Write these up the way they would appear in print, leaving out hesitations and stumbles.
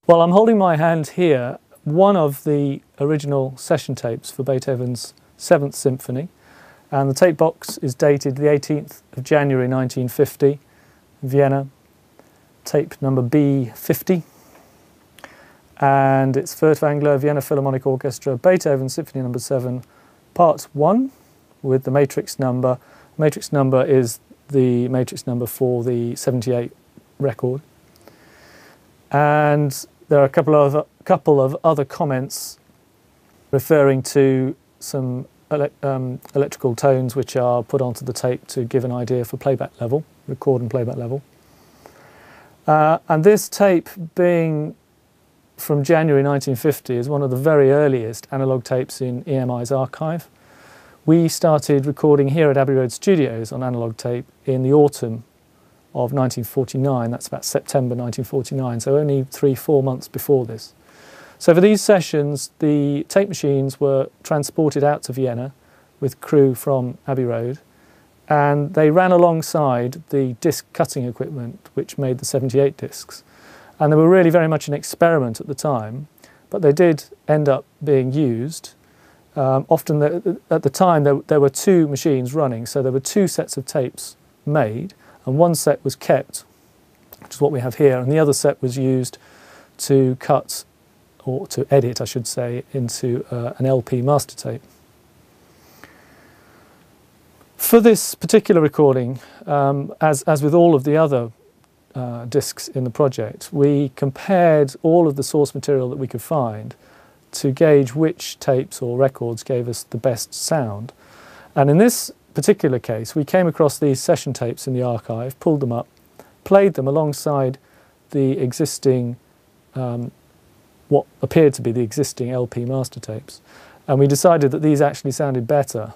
Well, I'm holding my hand here one of the original session tapes for Beethoven's 7th Symphony, and the tape box is dated the 18th of January 1950, Vienna, tape number B50, and it's Furtwängler Anglo Vienna Philharmonic Orchestra, Beethoven Symphony No. 7, Part 1, with the matrix number. Matrix number is the matrix number for the 78 record. And there are a couple of other comments referring to some electrical tones which are put onto the tape to give an idea for playback level, record and playback level. And this tape, being from January 1950, is one of the very earliest analogue tapes in EMI's archive. We started recording here at Abbey Road Studios on analogue tape in the autumn of 1949, that's about September 1949, so only 3-4 months before this. So for these sessions, the tape machines were transported out to Vienna with crew from Abbey Road, and they ran alongside the disc cutting equipment which made the 78 discs. And they were really very much an experiment at the time, but they did end up being used. Often at the time there were 2 machines running, so there were 2 sets of tapes made, and one set was kept, which is what we have here, and the other set was used to cut, or to edit I should say, into an LP master tape. For this particular recording, as with all of the other discs in the project, we compared all of the source material that we could find to gauge which tapes or records gave us the best sound. And in this particular case, we came across these session tapes in the archive, pulled them up, played them alongside the existing, what appeared to be the existing LP master tapes, and we decided that these actually sounded better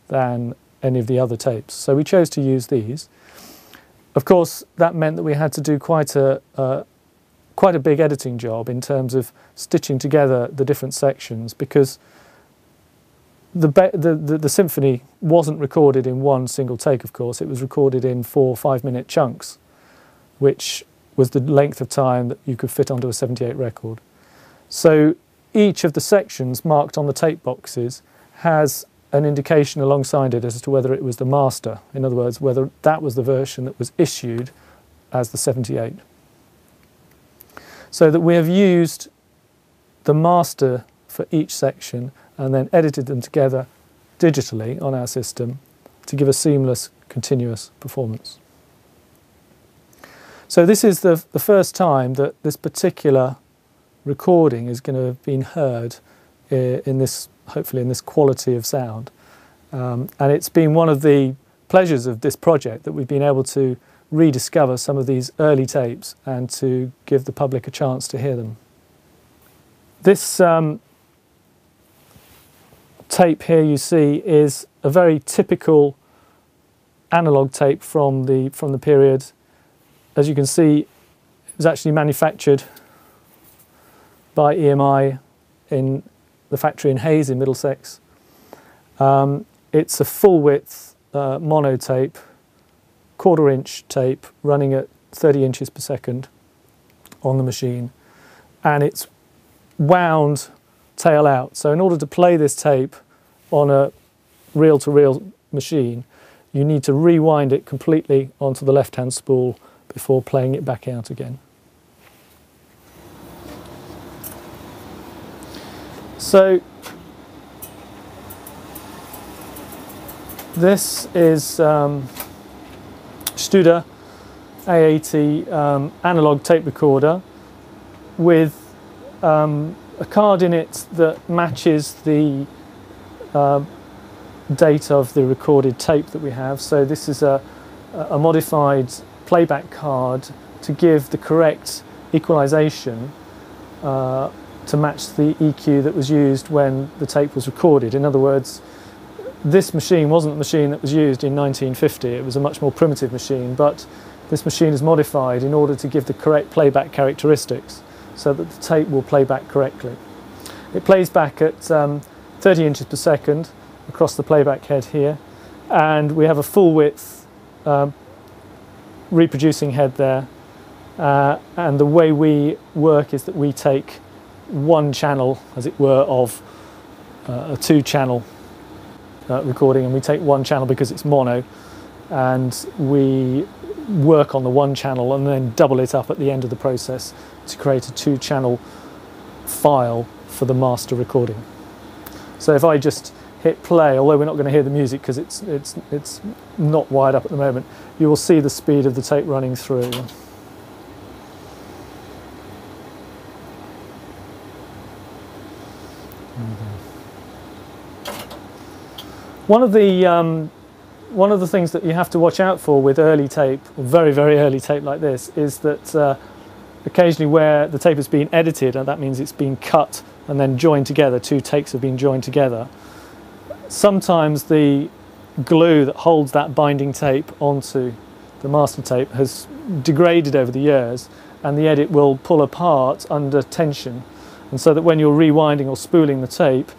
than any of the other tapes, so we chose to use these. Of course, that meant that we had to do quite a big editing job in terms of stitching together the different sections, because the symphony wasn't recorded in one single take, of course. It was recorded in 4 5-minute chunks, which was the length of time that you could fit onto a 78 record. So each of the sections marked on the tape boxes has an indication alongside it as to whether it was the master, in other words, whether that was the version that was issued as the 78. So that we have used the master for each section and then edited them together digitally on our system to give a seamless, continuous performance. So this is the first time that this particular recording is going to have been heard in this, hopefully in this quality of sound. And it's been one of the pleasures of this project that we've been able to rediscover some of these early tapes and to give the public a chance to hear them. This tape here you see is a very typical analogue tape from the period. As you can see, it was actually manufactured by EMI in the factory in Hayes in Middlesex. It's a full width mono tape, 1/4 inch tape running at 30 inches per second on the machine, and it's wound tail out. So in order to play this tape on a reel-to-reel machine, you need to rewind it completely onto the left-hand spool before playing it back out again. So this is Studer A80 analog tape recorder with a card in it that matches the date of the recorded tape that we have. So this is a modified playback card to give the correct equalization to match the EQ that was used when the tape was recorded. In other words, this machine wasn't the machine that was used in 1950. It was a much more primitive machine, but this machine is modified in order to give the correct playback characteristics so that the tape will play back correctly. It plays back at 30 inches per second across the playback head here, and we have a full width reproducing head there and the way we work is that we take one channel, as it were, of a 2-channel recording, and we take one channel because it's mono, and we work on the one channel and then double it up at the end of the process to create a 2-channel file for the master recording. So if I just hit play, although we're not going to hear the music because it's not wired up at the moment, you will see the speed of the tape running through. One of the things that you have to watch out for with early tape, or very, very early tape like this, is that occasionally where the tape has been edited, and that means it's been cut and then joined together, 2 takes have been joined together, sometimes the glue that holds that binding tape onto the master tape has degraded over the years, and the edit will pull apart under tension, and so that when you're rewinding or spooling the tape,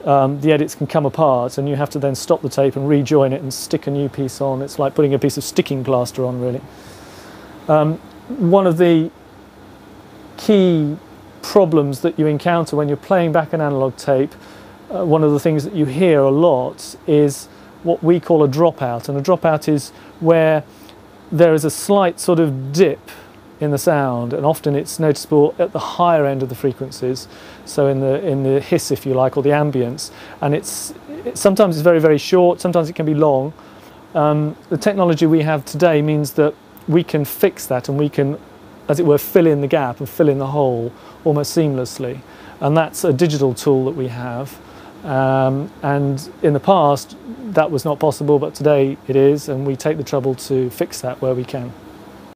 the edits can come apart, and you have to then stop the tape and rejoin it and stick a new piece on. It's like putting a piece of sticking plaster on, really. One of the key problems that you encounter when you're playing back an analog tape, one of the things that you hear a lot is what we call a dropout, and a dropout is where there is a slight sort of dip in the sound, and often it's noticeable at the higher end of the frequencies, so in the hiss, if you like, or the ambience, and sometimes it's very, very short, sometimes it can be long. The technology we have today means that we can fix that, and we can, as it were, fill in the gap and fill in the hole almost seamlessly, and that's a digital tool that we have, and in the past that was not possible, but today it is, and we take the trouble to fix that where we can.